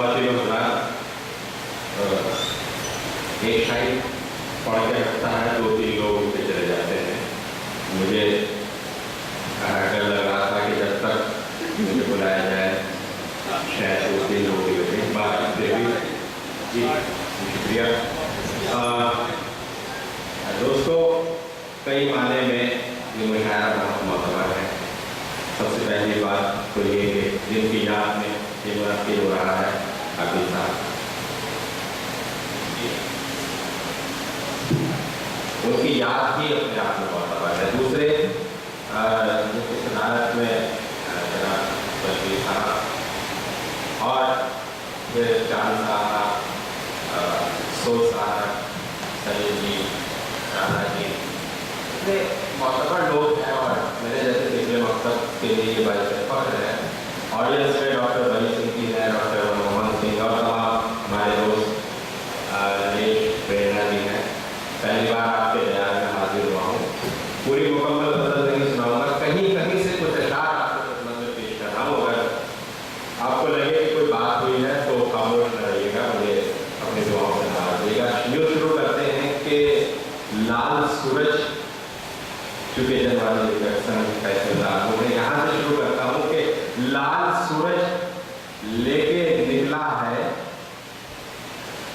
बहुत दिनों बाद एक साइड पढ़ के रखता है, 2-3 लोग उठ के चले जाते हैं। मुझे डर लग रहा था कि जब तक मुझे बुलाया जाए शायद 2-3 लोग की वजह बात जी शुक्रिया। दोस्तों, कई माने में ये मुशायरा बहुत मोतबर है। सबसे पहली बात तो ये कि जिनकी याद में ये मुनाकिब हो रहा है आबिद साहब, उनकी याद ही अपने आप में मोतबर है। दूसरे जिनकी सदारत में जनाब बशीर साहब और फिर चांद साहब, सोच साहब, सलीम जी, राना जी, इतने मोतबर लोग हैं और मेरे जैसे पिछले मकसद के लिए ये बात फख्र है। ऑडियंस में डॉक्टर बली सिंह जी हैं, डॉक्टर मोहम्मद सिंह और तमाम हमारे दोस्त नरेश प्रेरणा जी हैं। पहली बार आपके बयान में हाजिर हुआ हूँ। पूरी मुकम्मल गज़ल नहीं सुनाऊंगा, कहीं कहीं से कुछ अशार आपके खिदमत में पेश कर रहा हूँ। अगर आपको लगे कि कोई बात हुई है तो खामोश न रहिएगा, मुझे अपनी दुआओं में नवाज दीजिएगा। यूँ शुरू करते हैं कि लाल सूरज, चूँकि जनवादी फैसलेदार मैं यहाँ से शुरू करता हूँ कि लाल सूरज लेके निकला है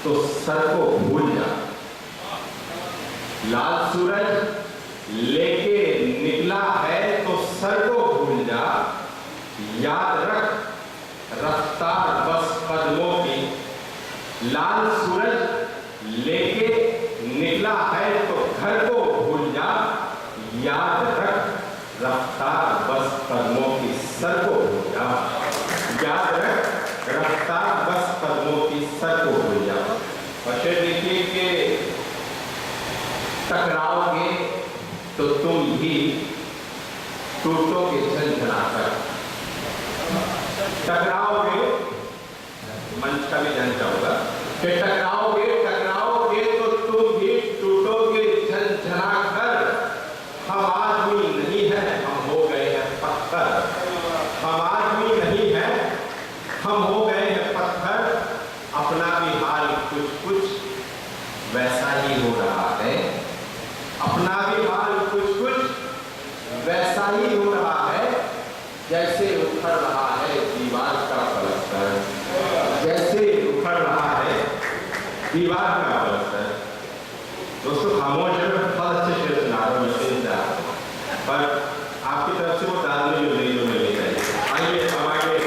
तो सर को भूल जा। लाल सूरज लेके निकला है तो सर को भूल जा, याद रख रफ्तार बस कदमों की। लाल सूरज लेके निकला है तो घर को भूल जा, याद रख रफ्तार बस कदमों की। सर को भूल जा, याद रख रफ्तार बस कदमों की। सर को भूल जा। और शेर देखिए कि टकराओगे तो तुम ही टूटोगे झंझनाकर। टकराओगे, मंच का भी जान चाहूंगा कि टकराओगे तो तुम ही टूटोगे झंझनाकर। हम आदमी नहीं है, हम हो गए हैं पत्थर। हम आदमी नहीं है, हम हो गए हैं पत्थर। अपना भी हाल कुछ कुछ वैसा ही हो रहा है। अपना भी हाल कुछ कुछ वैसा ही हो रहा है, जैसे उखड़ रहा है दीवार का पलस्तर। जैसे उखड़ रहा है दीवार का पलस्तर। दोस्तों खामोश है, मैं बहुत अच्छे शेर सुना रहा हूँ, पर आपकी तरफ से वो डालने जो नहीं जो मिलनी चाहिए। आइए हम आगे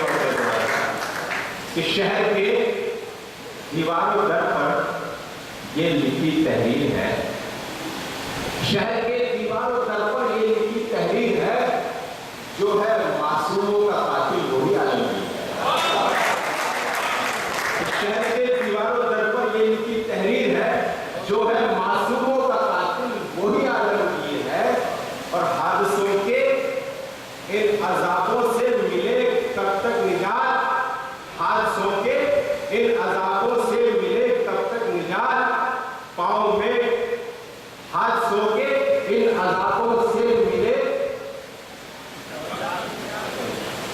बढ़ते हैं कि शहर के दीवारों दर पर ये लिखी तहरीर है। शहर के दीवारों दर पर ये लिखी तहरीर है, जो है मासूमों का कातिल वही आलमगीर है। शहर के दीवारों दर पर ये लिखी तहरीर है, जो है मासूमों का कातिल वही आलमगीर है। और हादसों के इन अजाबों से मिले कब तक निजात। हादसों के इन अजाबों से मिले कब तक निजात। पाँव में हादसों के इन अजाबों से मिले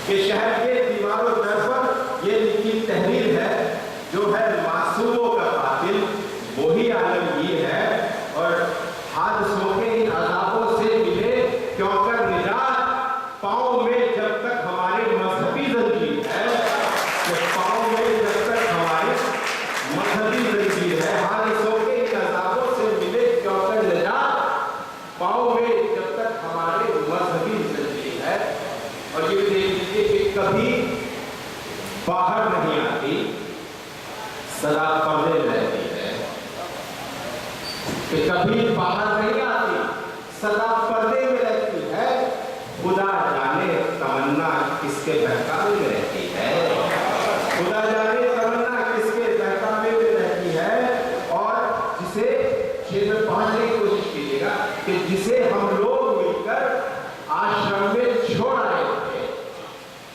कि शहर के दीवारों दर पर ये लिखी तहरीर है, जो है मासूमों का कातिल वही आलमगीर है। और हादसों के इन अजाबों से मिले क्यों कर निजात। पाँव में जब तक हमारे मजहबी जंजीर है, तो पाँव में जब तक हमारे मजहबी जंजीर है। हादसों के इन अजाबों से मिले क्यों कर निजात। पाँव में जब तक हमारे मजहबी जंजीर है। और ये देख लीजिए कि कभी बाहर नहीं आती, सदा पर्दे में रहती है। कि कभी बाहर नहीं आती, सदा पर्दे में रहती है। खुदा जाने तमन्ना किसके बहकावे में रहती है। खुदा जाने तमन्ना किसके बहकावे में रहती है। और जिसे शेर में पहुंचने की कोशिश कीजिएगा कि जिसे हम लोग मिलकर आश्रम में छोड़ आए थे,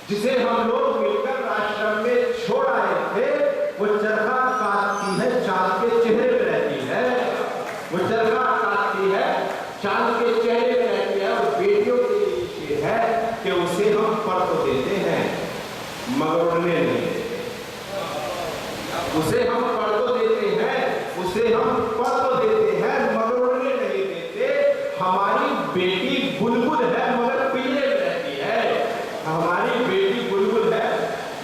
जिसे हम लोग मिलकर आश्रम में छोड़ आए थे, वो चरखा काटती है चांद के चेहरे में रहती है। वो चरखा काटती है चांद के चेहरे में रहती है। और बेटियों के लिए है कि उसे हम पर तो देते हैं मगर उड़ने नहीं देते। उसे हम पढ़ तो देते हैं, उसे हम पढ़ तो देते हैं, मगर उड़ने नहीं देते। हमारी बेटी बुलबुल है मगर पिंजरे में रहती है। हमारी बेटी बुलबुल है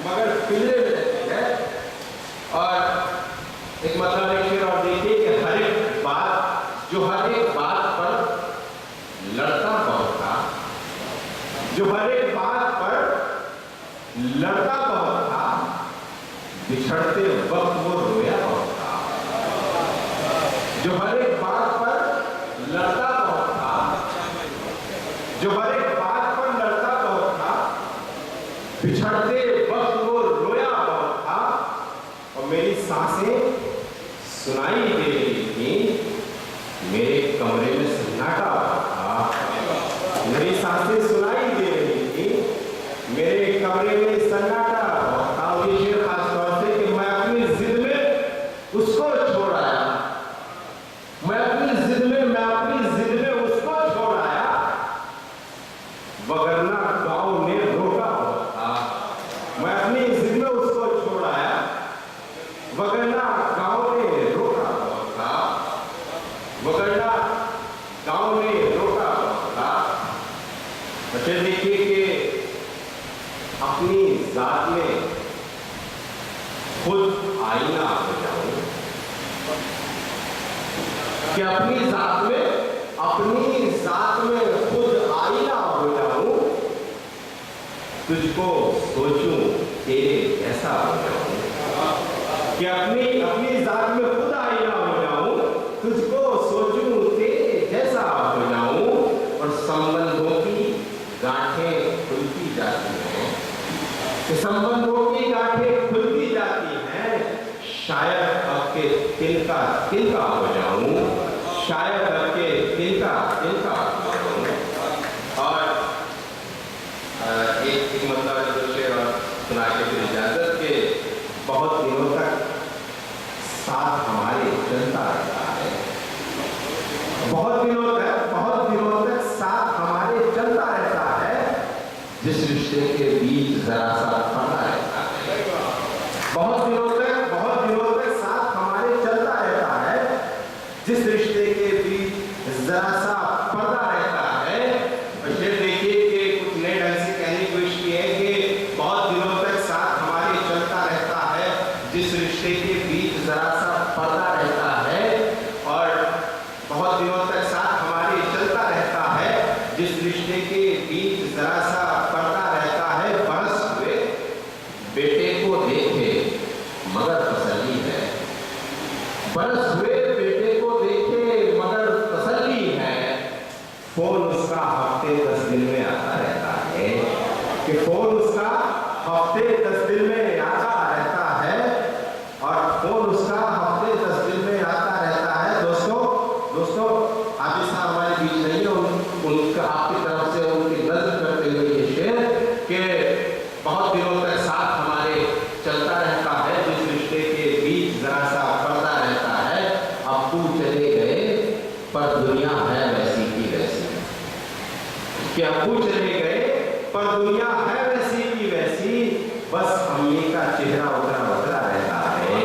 मगर पिंजरे में रहती है। और एक मतलब एक शेर और देखिए कि हर एक बात पर लड़ता बहुत था, जो हर एक बात पर लड़ता बहुत था, बिछड़ते वक्त वो रोया बहुत था। जो हर एक बात पर लड़ता बहुत था, जो हर एक बात पर लड़ता बहुत था, बिछड़ते वक्त वो रोया बहुत था। और मेरी सांसें सुनाई दे रही थी, मेरे कमरे में सन्नाटा था। मेरी सांसें सुनाई दे रही थी, मेरे कमरे में सन्नाटा था। और ये शेर खास तौर से कि मैं अपनी जिद में उसको छोड़ आया, मैं अपनी जिद में उसको छोड़ आया, वगरना गांव ने रोका बहुत था। मैं अपनी जिद में उसको छोड़ आया, वगरना गांव ने रोका बहुत था, वगरना गांव ने रोका बहुत था। बच्चे देखिए कि अपनी जात में खुद आईना हो जाऊं, कि अपनी जात में खुद आईना हो जाऊं, तुझको सोचूं तेरे जैसा हो जाऊं। कि अपनी जात में खुद आईना हो जाऊं, तुझको सोचूं तेरे जैसा हो जाऊं। और संबंधों की गांठें खुलती जाती हैं, कि संबंधों की गांठें खुलती जाती हैं। शायद आपके तिनका हो जाऊं, शायद आपके तिनका हो जाऊं। और एक मतलब शेर और सुना के फिर इजाजत के बहुत दिनों तक साथ हमारे चलता रहता है, बहुत दिनों तक साथ हमारे चलता रहता है, जिस रिश्ते के बीच जरा सा पर्दा रहता है। बहुत दिनों तक साथ हमारे चलता रहता है, जिस रिश्ते के बीच जरा सा पर्दा रहता है। और ये देखिए कि कुछ नए ढंग से कहने की कोशिश की है कि बहुत दिनों तक साथ हमारे चलता रहता है, जिस रिश्ते के बीच जरा सा पर्दा रहता है। और बहुत दिनों तक साथ हमारे चलता रहता है, जिस रिश्ते के बीच जरा सा पर्दा रहता है। बरस हुए बेटे को देखे मगर तसल्ली है, बरस हुए बेटे को देखे मगर तसल्ली है। फोन उसका हफ्ते 10 दिन में आता रहता है, कि फोन उसका हफ्ते 10 दिन में आता रहता है। और फोन उसका हफ्ते 10 दिन में आता रहता है। दोस्तों आप इस हमारे बीच नहीं है, उनका आपकी तरफ से उनकी नजर करते हुए ये शेर कि बहुत दिनों तक साथ हमारे चलता रहता है, जिस रिश्ते के बीच जरा सा पर्दा रहता है। अब तू चले गए पर दुनिया है वैसी की वैसी, कि अबू चले गए पर दुनिया है वैसी की वैसी। बस अम्मी का चेहरा उतरा रहता है,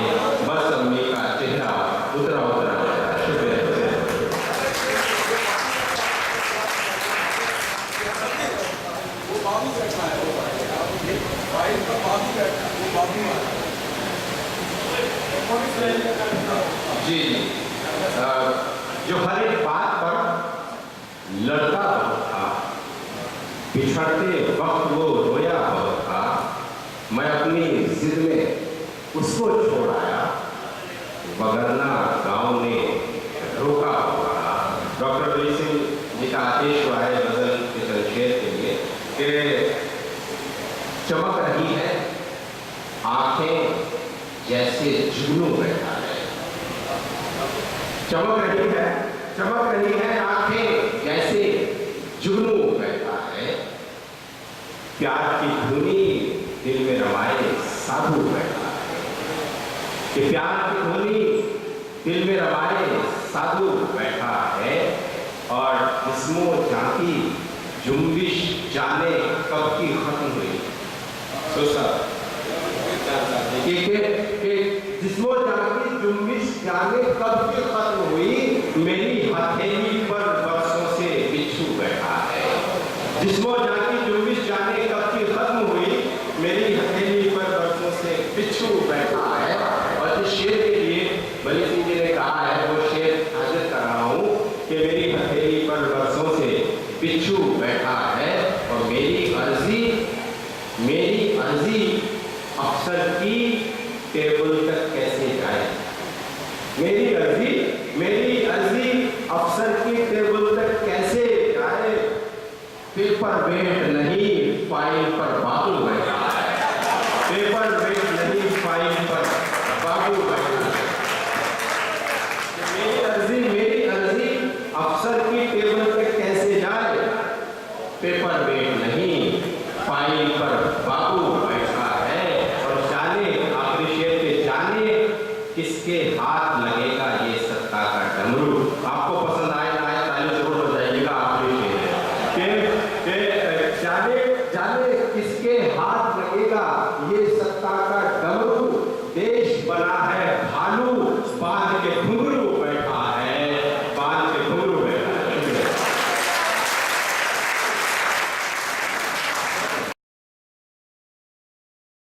बस अम्मी का चेहरा उतरा रहता है। शुक्रिया। जी जो हर एक बात पर लड़ता बहुत था, बिछड़ते वक्त वो रोया बहुत था। मैं अपनी जिद में उसको छोड़ आया, वगरना गांव ने रोका होगा। डॉक्टर बली सिंह जी का आदेश हुआ है गजल के संक्षेप के लिए कि चमक रही है आंखें जैसे जुगनू बैठा है, चमक रही है आंखें जैसे जुगनू बैठा है। प्यार की धुनी दिल में रमाए साधु बैठा है, कि प्यार की धुनी दिल में रमाए साधु बैठा है। और जिस्मो जाती जुम्बिश जाने कब की खत्म हुई। तो सब कि जिस जिस्मो जाकी जुम्बिश जाने कब की खत्म हुई, मेरी हथेली पर बरसों से बिच्छू बैठा है। जिस्मो जाकी जुम्बिश जाने कब की खत्म हुई, मेरी हथेली पर बरसों से बिच्छू बैठा है। और जिस शेर के लिए बलि सिंह जी ने कहा है वो शेर हाजिर कर रहा हूँ कि मेरी हथेली पर बरसों से बिच्छू बैठा है। और मेरी अर्जी अफसर की टेबल तक कैसे जाए। मेरी अर्जी अफसर की टेबल तक कैसे जाए। पेपर वेट नहीं फाइल पर बाबू बैठा है। पेपर वेट नहीं फाइल पर बाबू बैठा है। मेरी अर्जी अफसर की टेबल तक कैसे जाए। पेपर वेट नहीं फाइल पर बाबू बैठा है। और जाने आखिरी शेर पे जाने किसके हाथ लगेगा ये सत्ता का डमरू। आपको पसंद आए ना आए ताली जरूर बजाइएगा। आखिरी शेर है जाने किसके हाथ लगेगा ये सत्ता का